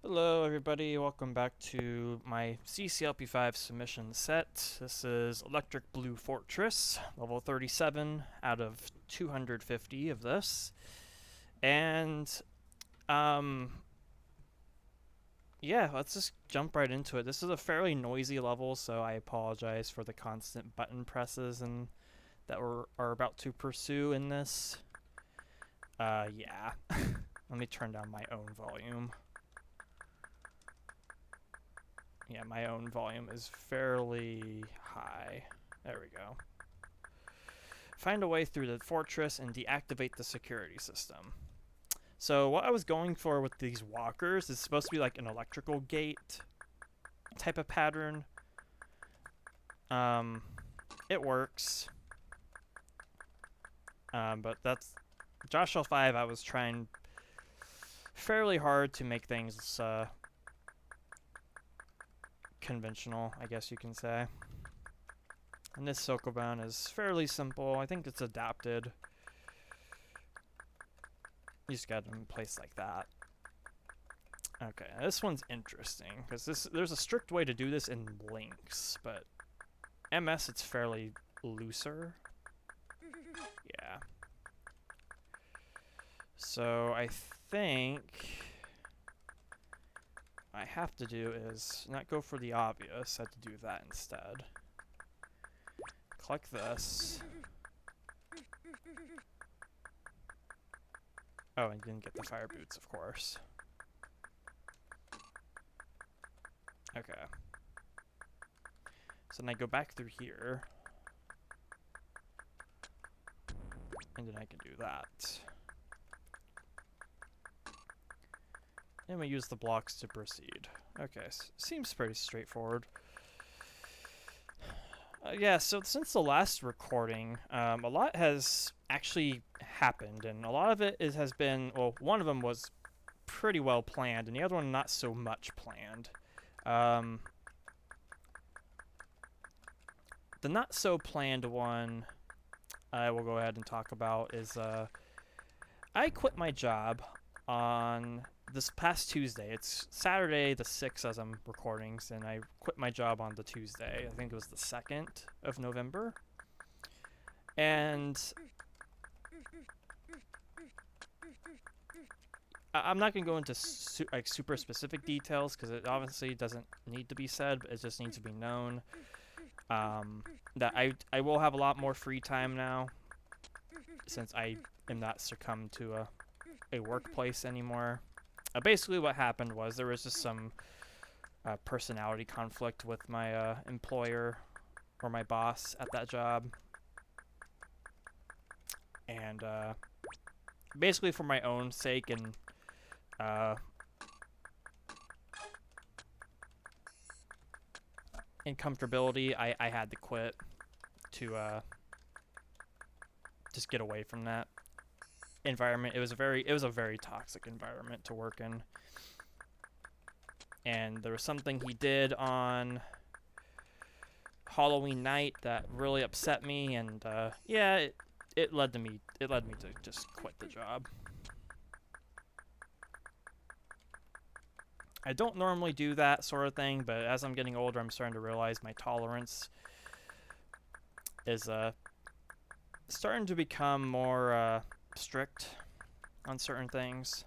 Hello everybody, welcome back to my CCLP5 submission set. This is Electric Blue Fortress, level 37 out of 250 of this. And, yeah, let's just jump right into it. This is a fairly noisy level, so I apologize for the constant button presses and that we are about to pursue in this. Yeah. Let me turn down my own volume. Yeah, my own volume is fairly high. There we go. Find a way through the fortress and deactivate the security system. So what I was going for with these walkers is supposed to be like an electrical gate type of pattern. It works. But that's Josh-CCLP5. I was trying fairly hard to make things conventional, I guess you can say. And this Sokoban is fairly simple. I think it's adapted. You just got them in place like that. Okay, this one's interesting because there's a strict way to do this in links, but MS it's fairly looser. Yeah. So I think I have to do is not go for the obvious. I have to do that instead. Click this. Oh, and didn't get the fire boots, of course. Okay. So then I go back through here. And then I can do that. And we use the blocks to proceed. Okay, seems pretty straightforward. Yeah, so since the last recording, a lot has actually happened, and a lot of it has been, well, one of them was pretty well planned, and the other one not so much planned. The not so planned one I will go ahead and talk about is, I quit my job on this past Tuesday. It's Saturday the 6th as I'm recording, and I quit my job on the Tuesday. I think it was the 2nd of November. And I'm not going to go into super specific details because it obviously doesn't need to be said, but it just needs to be known that I will have a lot more free time now since I am not succumbed to a workplace anymore. Basically what happened was there was just some personality conflict with my employer or my boss at that job. And basically for my own sake and in comfortability, I had to quit to just get away from that environment. It was a very toxic environment to work in. And there was something he did on Halloween night that really upset me, and yeah, it led me to just quit the job. I don't normally do that sort of thing, but as I'm getting older, I'm starting to realize my tolerance is starting to become more strict on certain things.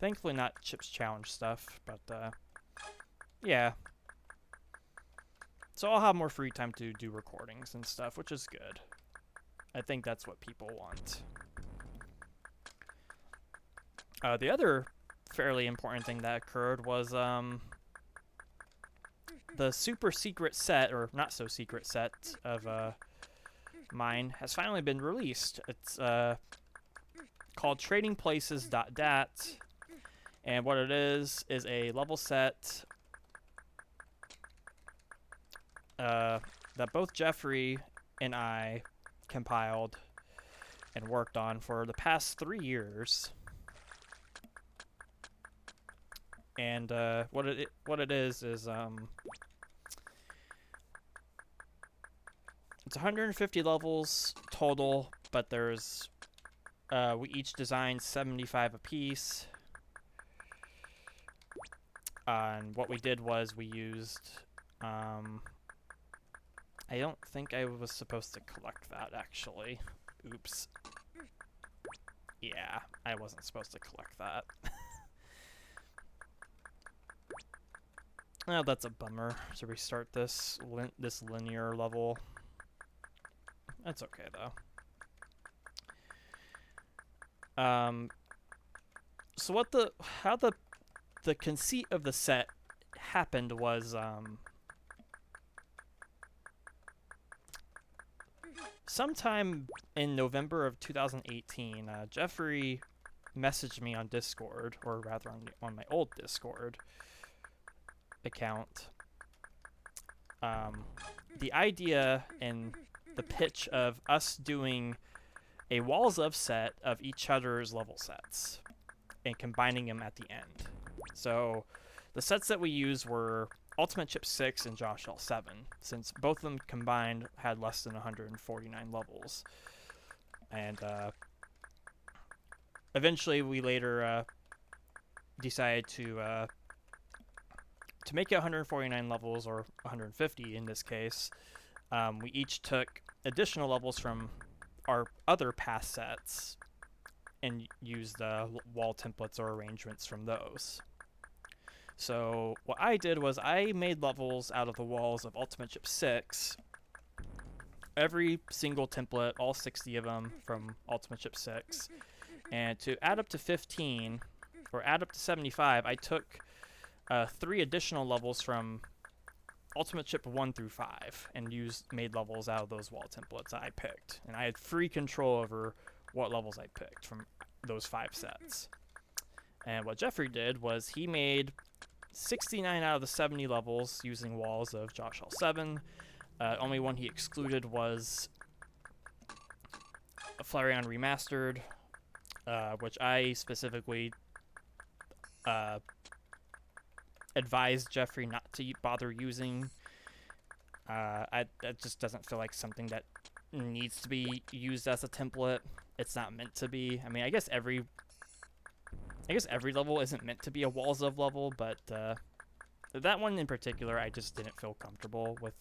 Thankfully not Chips Challenge stuff, but yeah. So I'll have more free time to do recordings and stuff, which is good. I think that's what people want. The other fairly important thing that occurred was the super secret set, or not so secret set of mine has finally been released. It's called tradingplaces.dat, and what it is a level set that both Jeffrey and I compiled and worked on for the past 3 years. And what it is it's 150 levels total, but there's we each designed 75 apiece. And what we did was we used... I don't think I was supposed to collect that, actually. Oops. Yeah, I wasn't supposed to collect that. Oh, that's a bummer to restart this linear level. That's okay, though. So how the conceit of the set happened was, sometime in November of 2018, Jeffrey messaged me on Discord, or rather on my old Discord account. The idea and the pitch of us doing a Walls of set of each other's level sets and combining them at the end. So the sets that we used were Ultimate Chip 6 and Josh-CCLP5, since both of them combined had less than 149 levels. And eventually we later decided to make it 149 levels, or 150 in this case. We each took additional levels from our other past sets and used wall templates or arrangements from those. So what I did was I made levels out of the walls of Ultimate Chip 6. Every single template, all 60 of them from Ultimate Chip 6. And to add up to 15, or add up to 75, I took 3 additional levels from Ultimate Chip 1 through 5 and made levels out of those wall templates I picked. And I had free control over what levels I picked from those 5 sets. And what Jeffrey did was he made 69 out of the 70 levels using walls of Josh-CCLP5. Only one he excluded was a Flareon Remastered, which I specifically advised Jeffrey not to bother using. That just doesn't feel like something that needs to be used as a template. It's not meant to be. I mean, I guess every level isn't meant to be a walls of level, but that one in particular, I just didn't feel comfortable with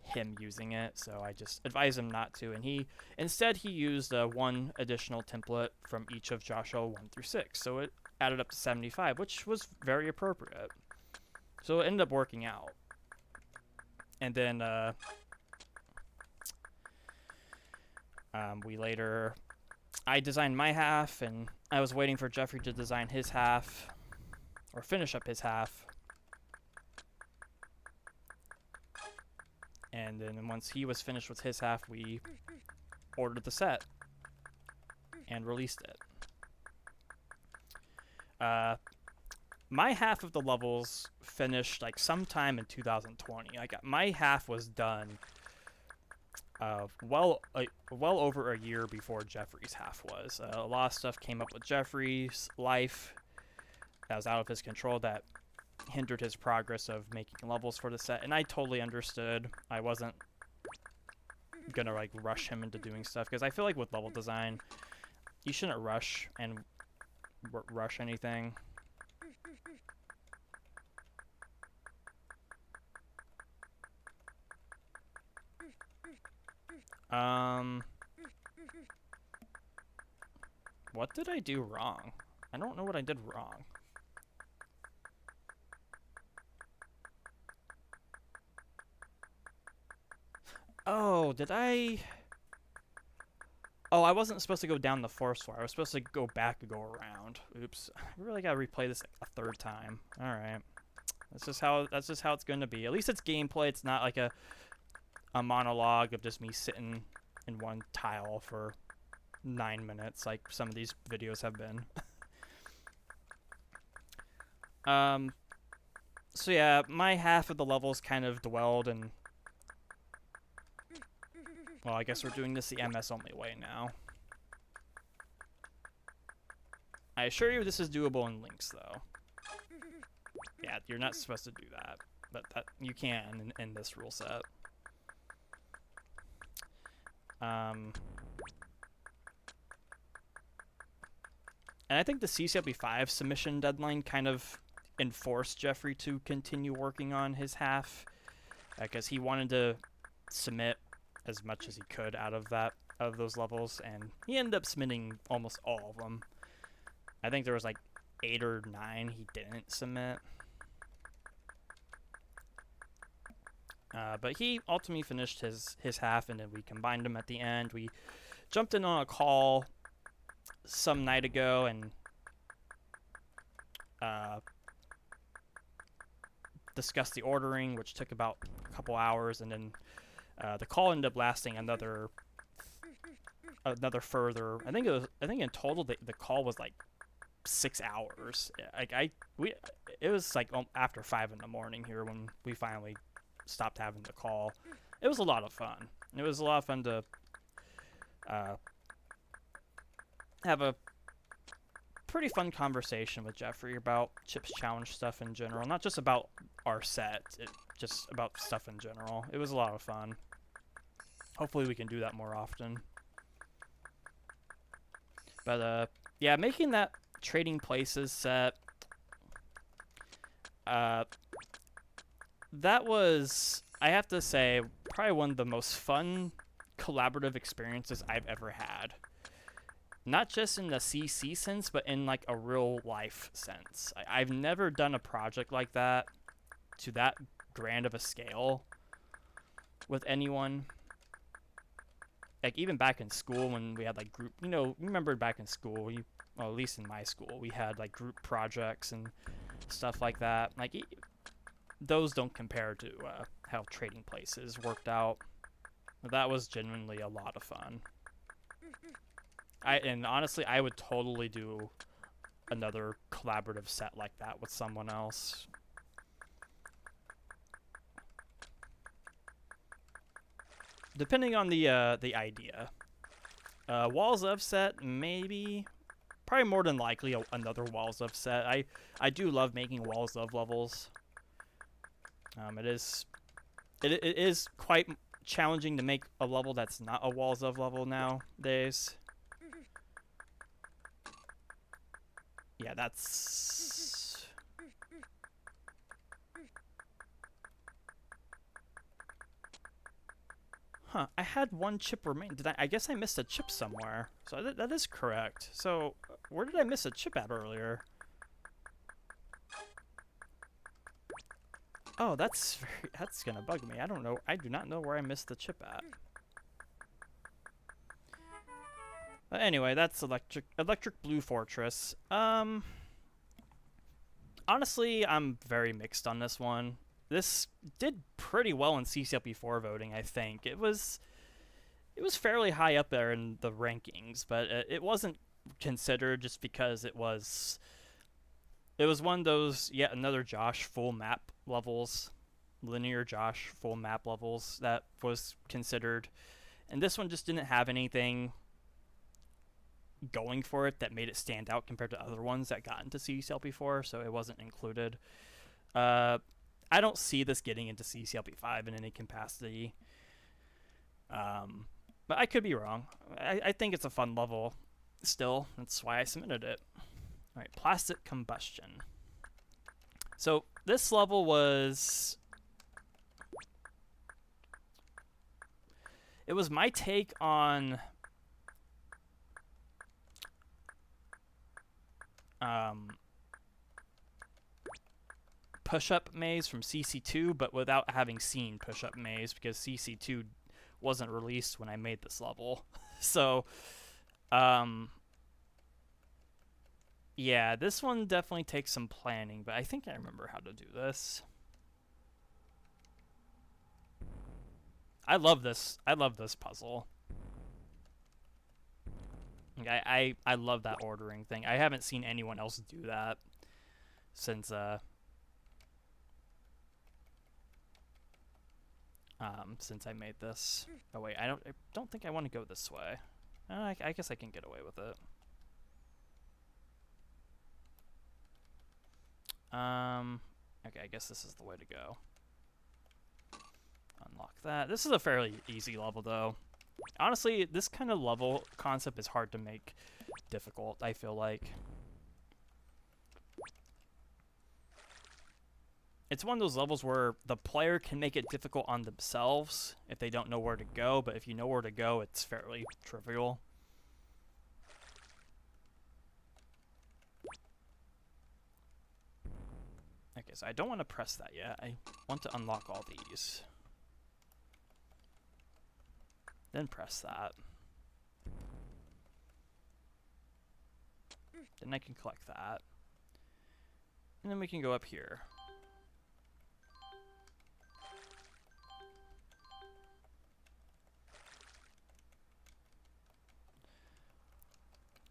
him using it, so I just advised him not to. And instead he used one additional template from each of Joshua 1 through 6, so it added up to 75, which was very appropriate. So it ended up working out. And then I designed my half, and I was waiting for Jeffrey to design his half, or finish up his half. And then once he was finished with his half, we ordered the set and released it. My half of the levels finished like sometime in 2020. My half was done well over a year before Jeffrey's half was. A lot of stuff came up with Jeffrey's life that was out of his control that hindered his progress of making levels for the set, and I totally understood. I wasn't gonna like rush him into doing stuff, because I feel like with level design, you shouldn't rush anything. What did I do wrong? I don't know what I did wrong. Oh, did I... Oh, I wasn't supposed to go down the force floor. I was supposed to go back and go around. Oops. I really gotta replay this a 3rd time. Alright. That's just how it's gonna be. At least it's gameplay. It's not like a monologue of just me sitting in one tile for 9 minutes like some of these videos have been. So yeah, my half of the levels kind of dwelled in... Well, I guess we're doing this the MS only way now. I assure you this is doable in links, though. Yeah, you're not supposed to do that, but you can in this rule set. And I think the CCLP5 submission deadline kind of enforce Jeffrey to continue working on his half, because he wanted to submit as much as he could out of those levels, and he ended up submitting almost all of them. I think there was like 8 or 9 he didn't submit. But he ultimately finished his half, and then we combined them at the end. We jumped in on a call some night ago and discussed the ordering, which took about a couple hours, and then the call ended up lasting another further. I think in total the call was like 6 hours. It was like after 5 in the morning here when we finally stopped having the call. It was a lot of fun. It was a lot of fun to have a pretty fun conversation with Jeffrey about Chip's challenge stuff in general, not just about our set, just about stuff in general. It was a lot of fun. Hopefully we can do that more often. But yeah, making that Trading Places set, that was, I have to say, probably one of the most fun collaborative experiences I've ever had. Not just in the CC sense, but in like a real life sense. I've never done a project like that to that grand of a scale with anyone. Like even back in school when we had like group, you remember back in school, well, at least in my school, we had like group projects and stuff like that. Like those don't compare to how Trading Places worked out. That was genuinely a lot of fun. And honestly, I would totally do another collaborative set like that with someone else. Depending on the idea. Walls of set, maybe. Probably more than likely another Walls of set. I do love making Walls of levels. It is quite challenging to make a level that's not a Walls of level nowadays. Yeah, that's... Huh, I had 1 chip remain. I guess I missed a chip somewhere. So that is correct. So, where did I miss a chip at earlier? Oh, that's gonna bug me. I don't know. I do not know where I missed the chip at. But anyway, that's Electric Blue Fortress. Honestly, I'm very mixed on this one. This did pretty well in CCLP4 voting, I think. It was fairly high up there in the rankings, but it wasn't considered just because it was one of those yet another Josh full map levels, linear Josh full map levels that was considered. And this one just didn't have anything going for it that made it stand out compared to other ones that got into CCLP4, so it wasn't included. I don't see this getting into CCLP5 in any capacity. But I could be wrong. I think it's a fun level still. That's why I submitted it. Alright, Plastic Combustion. So this level was... It was my take on... push-up maze from CC2, but without having seen push-up maze, because CC2 wasn't released when I made this level. So, yeah, this one definitely takes some planning, but I think I remember how to do this. I love this puzzle. I love that ordering thing. I haven't seen anyone else do that since I made this. Oh wait, I don't think I want to go this way. I guess I can get away with it. Okay, I guess this is the way to go. Unlock that. This is a fairly easy level though. Honestly, this kind of level concept is hard to make difficult, I feel like. it's one of those levels where the player can make it difficult on themselves if they don't know where to go, but if you know where to go, it's fairly trivial. Okay, so I don't want to press that yet. I want to unlock all these. Then press that. Then I can collect that. And then we can go up here.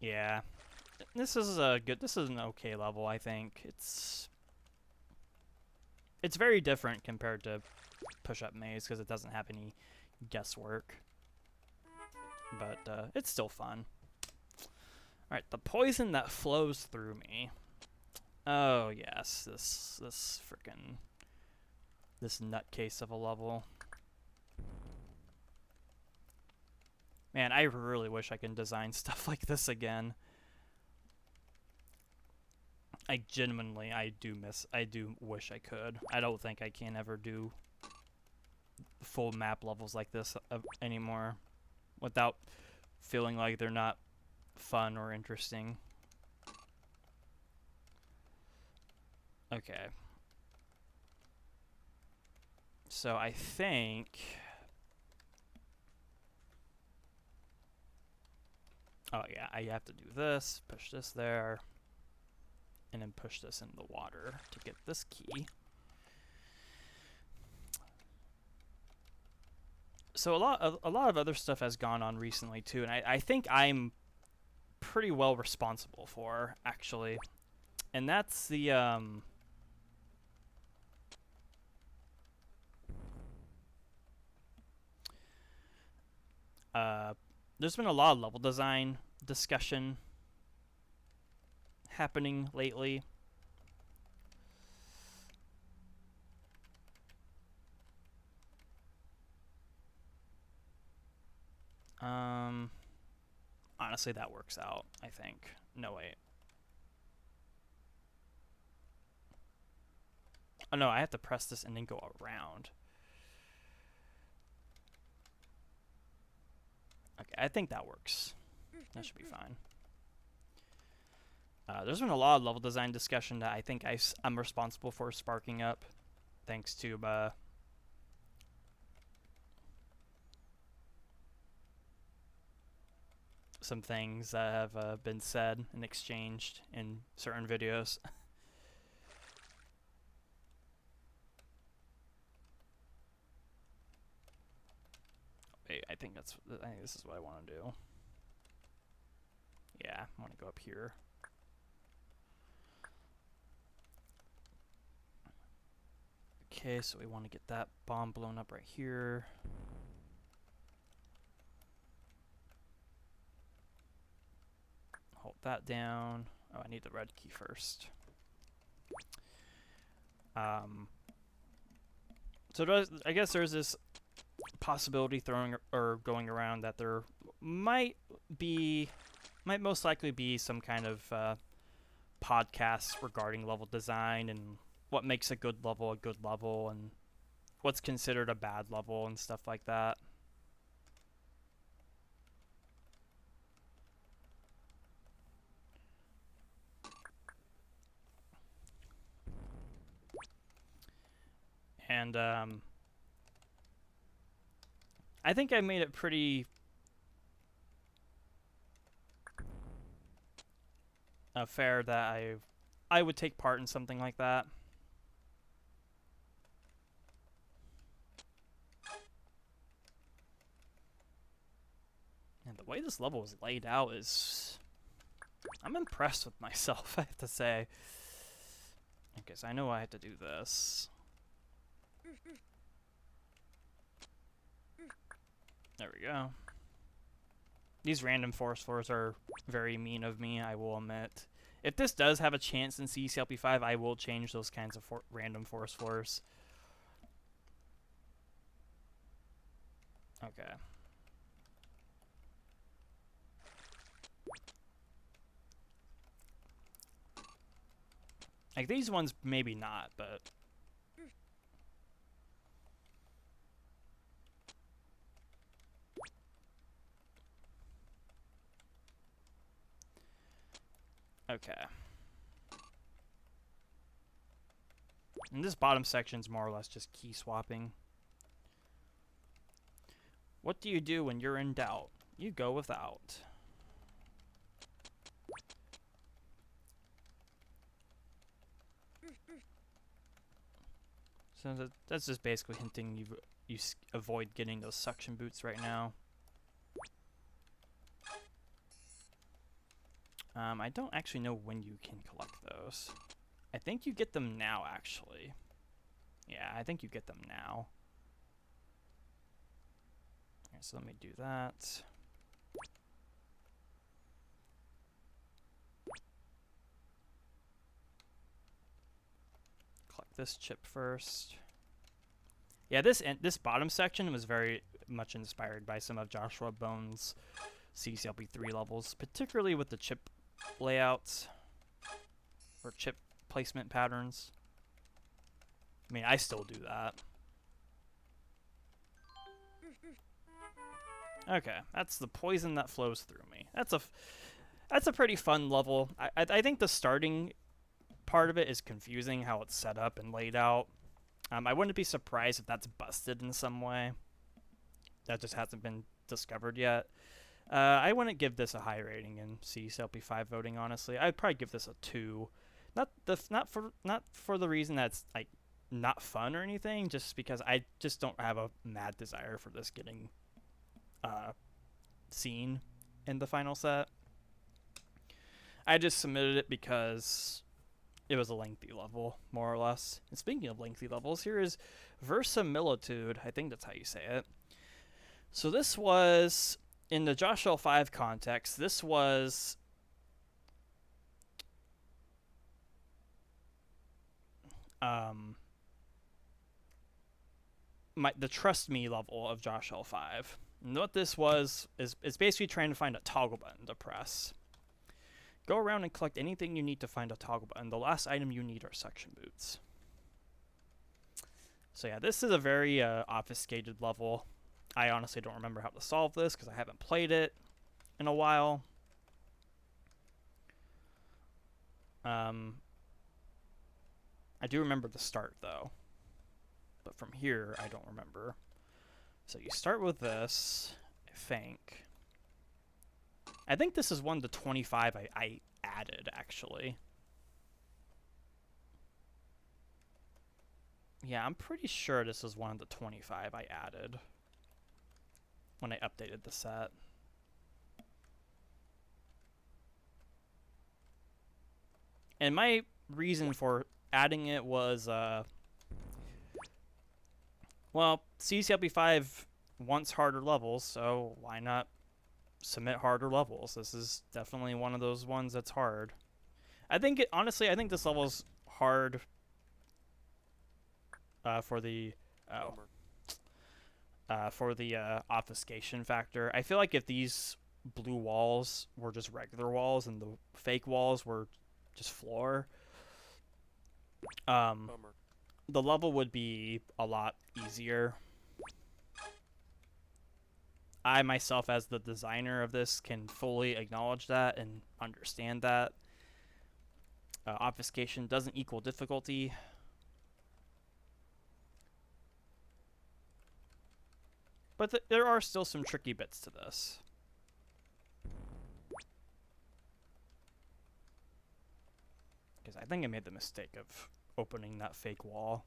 Yeah. This is an okay level, I think. It's very different compared to Push-Up Maze because it doesn't have any guesswork. But it's still fun. Alright, the poison that flows through me. Oh yes, this nutcase of a level. Man, I really wish I can design stuff like this again. I do wish I could. I don't think I can ever do full map levels like this anymore without feeling like they're not fun or interesting. Okay. So I think... Oh yeah, I have to do this, push this there, and then push this in the water to get this key. So a lot of other stuff has gone on recently too, and I think I'm pretty well responsible for, actually. And that's the there's been a lot of level design discussion happening lately. Honestly, that works out, I think. No, wait. Oh no, I have to press this and then go around. Okay, I think that works. That should be fine. There's been a lot of level design discussion that I think I'm responsible for sparking up, thanks to some things that have been said and exchanged in certain videos. Wait, I think this is what I want to do. Yeah, I want to go up here. Okay, so we want to get that bomb blown up right here. Hold that down. Oh, I need the red key first. So I guess there's this possibility going around that there might most likely be some kind of podcast regarding level design and what makes a good level and what's considered a bad level and stuff like that. And I think I made it pretty fair that I would take part in something like that. And the way this level is laid out is... I'm impressed with myself, I have to say. Okay, so I know I have to do this. There we go. These random force floors are very mean of me, I will admit. If this does have a chance in CCLP5, I will change those kinds of random force floors. Okay. Like, these ones, maybe not, but Okay. And this bottom section's more or less just key swapping. What do you do when you're in doubt? You go without. So that's just basically hinting you avoid getting those suction boots right now. I don't actually know when you can collect those. I think you get them now, actually. Yeah, I think you get them now. Alright, so let me do that. Collect this chip first. Yeah, this bottom section was very much inspired by some of Joshua Bone's CCLP3 levels, particularly with the chip layouts or chip placement patterns. I mean, I still do that. Okay, that's the poison that flows through me. That's a pretty fun level. I think the starting part of it is confusing, how it's set up and laid out. I wouldn't be surprised if that's busted in some way. That just hasn't been discovered yet. I wouldn't give this a high rating in CCLP5 voting, honestly. I'd probably give this a 2. Not for the reason that it's like not fun or anything, just because I just don't have a mad desire for this getting seen in the final set. I just submitted it because it was a lengthy level, more or less. And speaking of lengthy levels, here is Verisimilitude. I think that's how you say it. So this was, in the Josh-CCLP5 context, this was the Trust Me level of Josh-CCLP5. And what this was is basically trying to find a toggle button to press. Go around and collect anything you need to find a toggle button. The last item you need are suction boots. So yeah, this is a very obfuscated level. I honestly don't remember how to solve this because I haven't played it in a while. I do remember the start though, but from here I don't remember. So you start with this, I think. I think this is one of the 25 I added, actually. Yeah, I'm pretty sure this is one of the 25 I added when I updated the set. And my reason for adding it was, well, CCLP5 wants harder levels, so why not submit harder levels? This is definitely one of those ones that's hard. Honestly, I think this level's hard for the obfuscation factor. I feel like if these blue walls were just regular walls and the fake walls were just floor, the level would be a lot easier. I myself, as the designer of this, can fully acknowledge that and understand that. Obfuscation doesn't equal difficulty. But there are still some tricky bits to this. Because I think I made the mistake of opening that fake wall.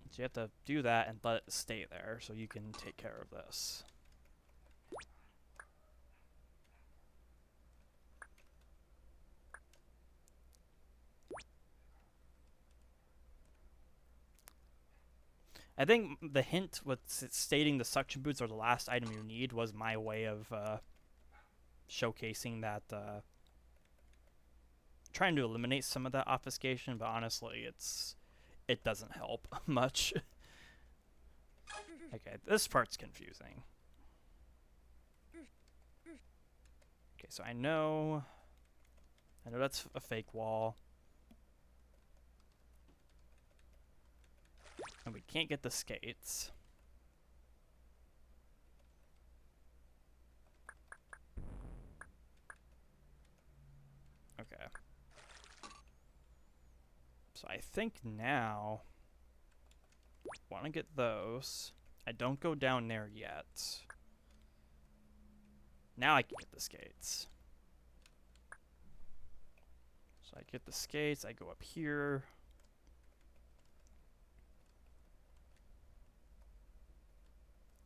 So you have to do that and let it stay there so you can take care of this. I think the hint with stating the suction boots are the last item you need was my way of showcasing that, trying to eliminate some of that obfuscation, but honestly, it doesn't help much. Okay, this part's confusing. Okay, so I know that's a fake wall. And we can't get the skates. Okay. So I think now want to get those. I don't go down there yet. Now I can get the skates. So I get the skates, I go up here.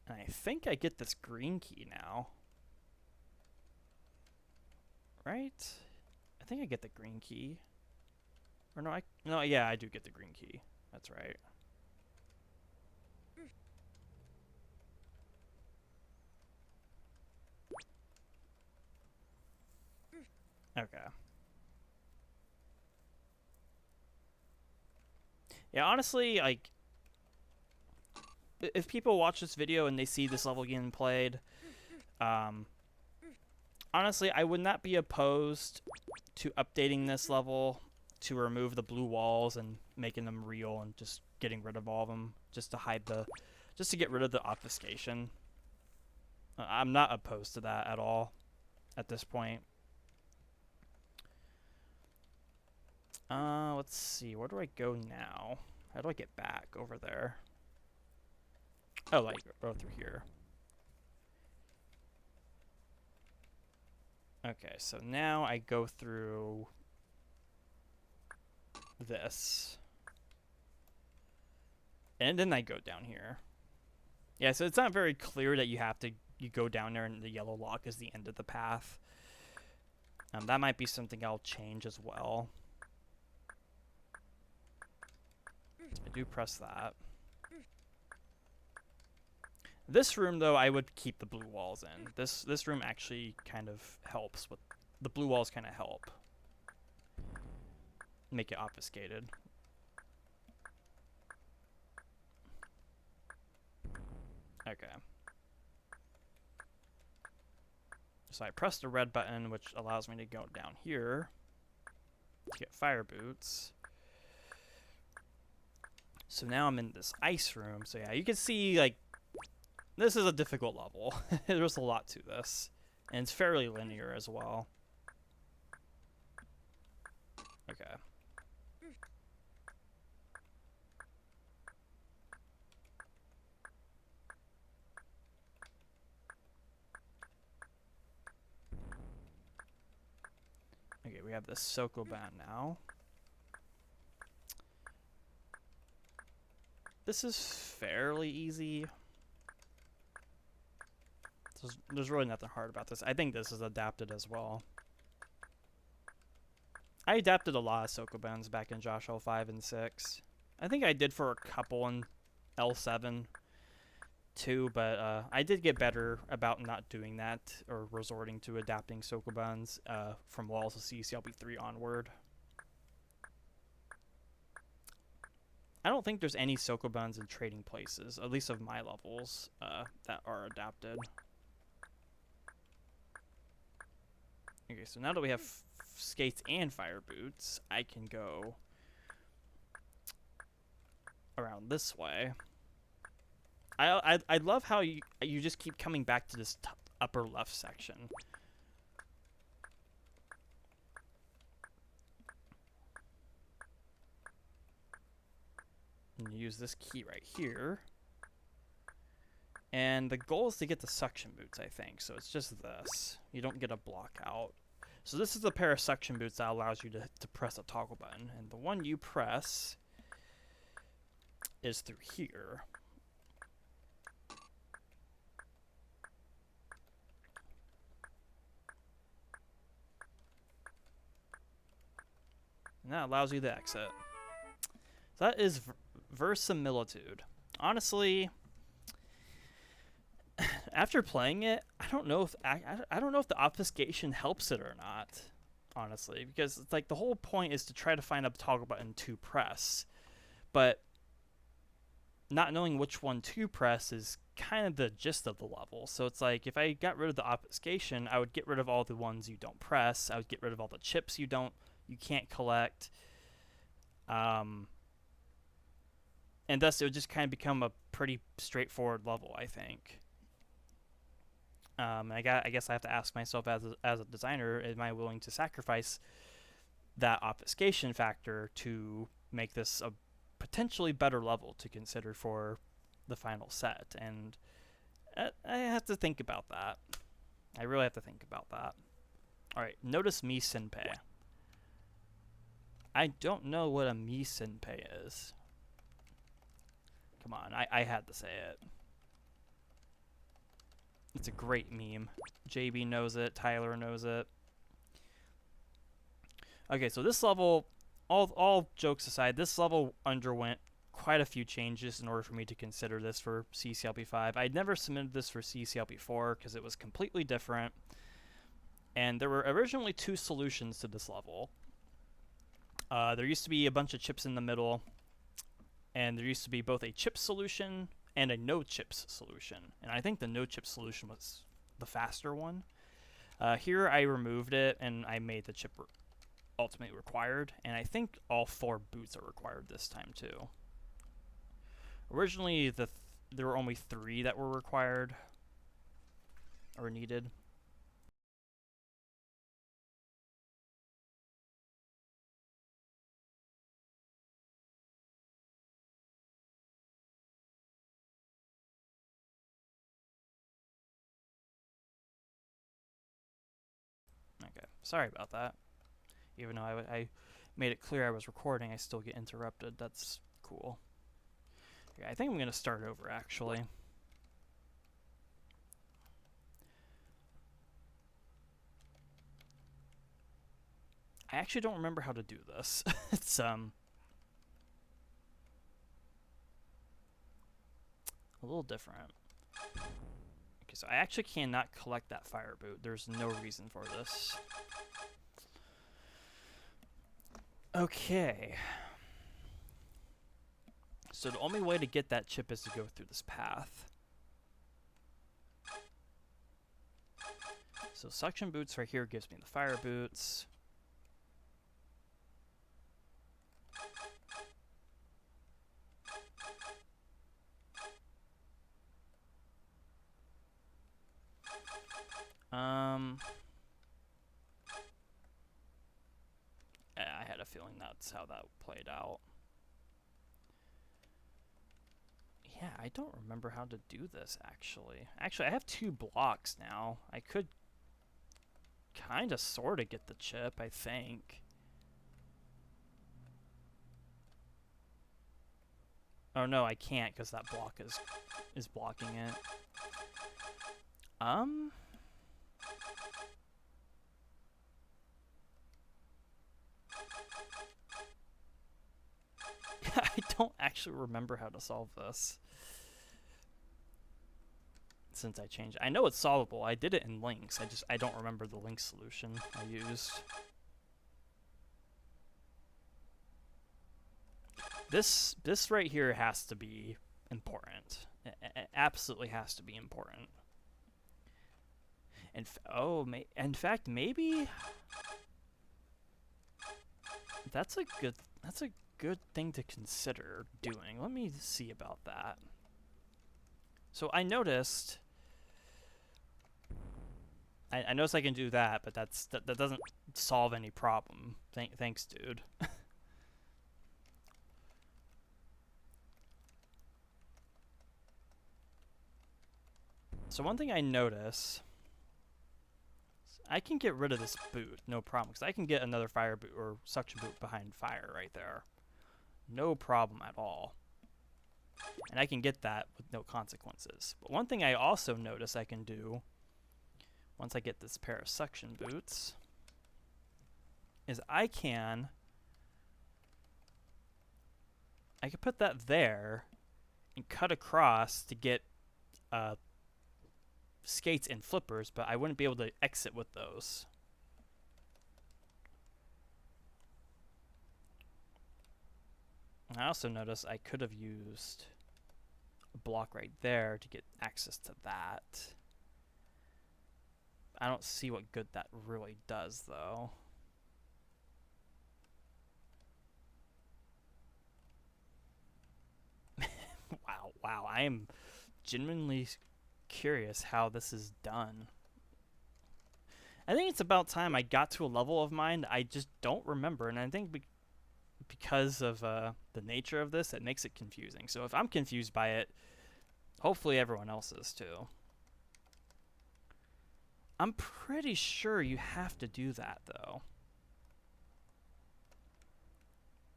And I think I get this green key now. Right? I think I get the green key. Or no, yeah, I do get the green key. That's right. Okay. Yeah, honestly, like, if people watch this video and they see this level getting played, honestly, I would not be opposed to updating this level to remove the blue walls and making them real and just getting rid of all of them just to get rid of the obfuscation. I'm not opposed to that at all at this point. Let's see. Where do I go now? How do I get back over there? Oh, like, go through here. Okay, so now I go through this. And then I go down here. Yeah, so it's not very clear that you go down there and the yellow lock is the end of the path. That might be something I'll change as well. So I do press that. This room, though, I would keep the blue walls in. This room actually kind of helps with the blue walls. Kind of help make it obfuscated. Okay. So I press the red button, which allows me to go down here to get fire boots. So now I'm in this ice room. So yeah, you can see, like, this is a difficult level. There's a lot to this. And it's fairly linear as well. Okay. Okay, we have the Sokoban now. This is fairly easy. There's really nothing hard about this. I think this is adapted as well. I adapted a lot of Sokobans back in Josh-CCLP5 and 6. I think I did for a couple in L7 too, but I did get better about not doing that or resorting to adapting Sokobans from walls of CCLP3 onward. I don't think there's any Sokobans in trading places, at least of my levels, that are adapted. Okay, so now that we have skates and fire boots, I can go around this way. I love how you just keep coming back to this upper left section. And you use this key right here. And the goal is to get the suction boots, I think. So it's just this. You don't get a block out. So this is the pair of suction boots that allows you to press a toggle button. And the one you press is through here. And that allows you to exit. So that is verisimilitude. Honestly, after playing it, I don't know if I don't know if the obfuscation helps it or not. Honestly, because it's like the whole point is to try to find a toggle button to press, but not knowing which one to press is kind of the gist of the level. So it's like if I got rid of the obfuscation, I would get rid of all the ones you don't press. I would get rid of all the chips you can't collect. And thus it would just kind of become a pretty straightforward level, I think. I guess I have to ask myself as a designer, am I willing to sacrifice that obfuscation factor to make this a potentially better level to consider for the final set. And I have to think about that. I really have to think about that. Alright, notice Mi Senpei. I don't know what a Mi Senpei is. Come on, I had to say it. It's a great meme. JB knows it, Tyler knows it. Okay, so this level, all jokes aside, this level underwent quite a few changes in order for me to consider this for CCLP5. I'd never submitted this for CCLP4 because it was completely different. And there were originally two solutions to this level. There used to be a bunch of chips in the middle, and there used to be both a chip solution and a no chips solution. And I think the no chips solution was the faster one. Here I removed it and I made the chip ultimately required, and I think all 4 boots are required this time too. Originally there were only 3 that were required or needed. Okay, sorry about that. Even though I made it clear I was recording, I still get interrupted. That's cool. Okay, I think I'm going to start over, actually. I actually don't remember how to do this. It's, a little different. Okay, so I actually cannot collect that fire boot. There's no reason for this. Okay. So the only way to get that chip is to go through this path. So suction boots right here gives me the fire boots. I had a feeling that's how that played out. Yeah, I don't remember how to do this, actually. Actually, I have 2 blocks now. I could kind of sort of get the chip, I think. Oh, no, I can't because that block is blocking it. I don't actually remember how to solve this. Since I changed it. I know it's solvable. I did it in links. I don't remember the link solution I used. This right here has to be important. It absolutely has to be important. And in fact, maybe that's a good thing to consider doing. Let me see about that. So I noticed I noticed I can do that, but that doesn't solve any problem. Thanks, dude. So one thing I notice, I can get rid of this boot, no problem, because I can get another fire boot or suction boot behind fire right there. No problem at all. And I can get that with no consequences. But one thing I also notice I can do, once I get this pair of suction boots, is I can put that there and cut across to get skates and flippers, but I wouldn't be able to exit with those. And I also noticed I could have used a block right there to get access to that. I don't see what good that really does, though. Wow, I am genuinely curious how this is done. I think it's about time I got to a level of mine I just don't remember, and I think because of the nature of this, it makes it confusing. So if I'm confused by it, hopefully everyone else is too. I'm pretty sure you have to do that, though.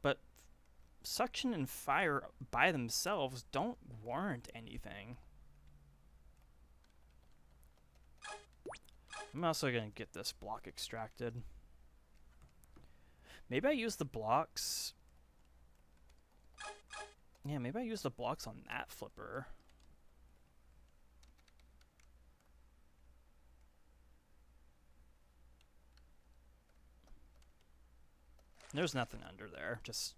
But suction and fire by themselves don't warrant anything. I'm also going to get this block extracted. Maybe I use the blocks. Yeah, maybe I use the blocks on that flipper. There's nothing under there. Just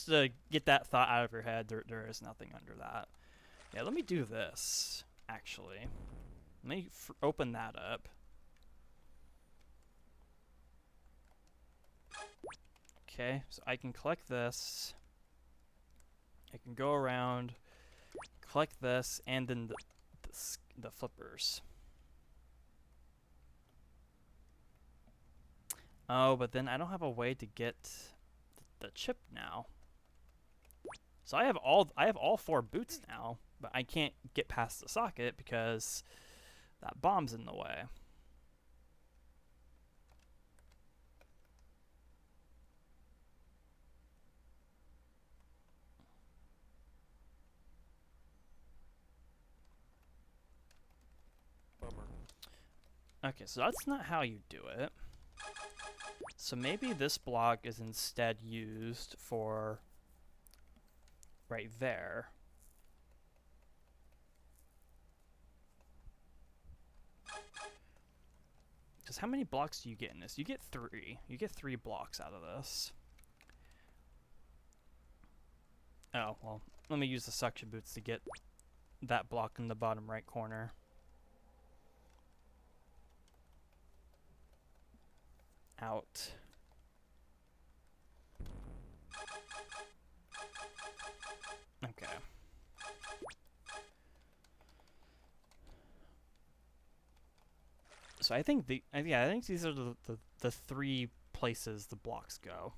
to get that thought out of your head, there is nothing under that. Yeah, let me do this, actually. Let me open that up. Okay, so I can collect this. I can go around, collect this, and then the flippers. Oh, but then I don't have a way to get the chip now. So I have all 4 boots now, but I can't get past the socket because that bomb's in the way. Bummer. Okay, so that's not how you do it. So maybe this block is instead used for right there. Because how many blocks do you get in this? You get 3. You get 3 blocks out of this. Oh, well, let me use the suction boots to get that block in the bottom right corner. Out. Okay. So I think I think these are the 3 places the blocks go.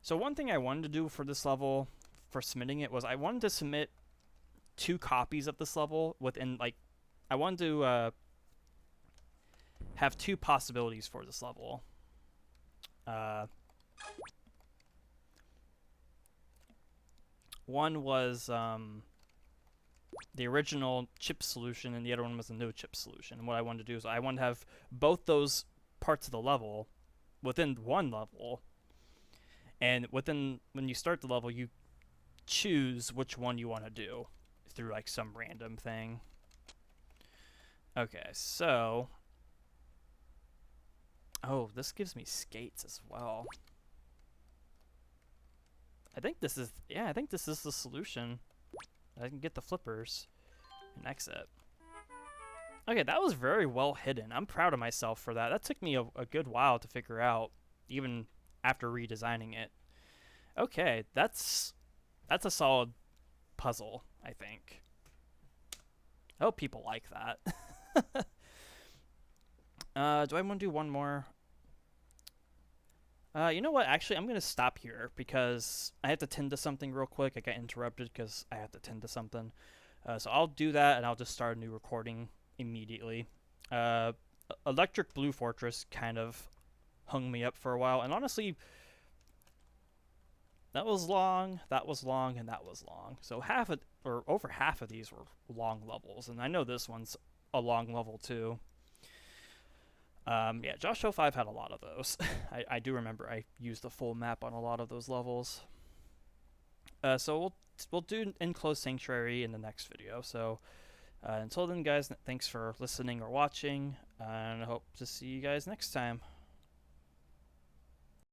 So one thing I wanted to do for this level, for submitting it, was I wanted to submit 2 copies of this level within, like, I wanted to have 2 possibilities for this level. One was the original chip solution, and the other one was the no chip solution. And what I wanted to do is I wanted to have both those parts of the level within one level. And when you start the level, you choose which one you want to do through like some random thing. Okay, so oh, this gives me skates as well. I think this is the solution. I can get the flippers and exit. Okay, that was very well hidden. I'm proud of myself for that. That took me a good while to figure out, even after redesigning it. Okay, that's a solid puzzle, I think. I hope people like that. Do I want to do one more? You know what? Actually, I'm going to stop here because I have to tend to something real quick. I got interrupted because I have to tend to something. So I'll do that, and I'll just start a new recording immediately. Electric Blue Fortress kind of hung me up for a while, and honestly, that was long, and that was long. So over half of these were long levels, and I know this one's a long level too. Yeah, Josh-CCLP5 had a lot of those. I do remember I used the full map on a lot of those levels. So we'll do Enclosed Sanctuary in the next video. So until then, guys, thanks for listening or watching, and I hope to see you guys next time.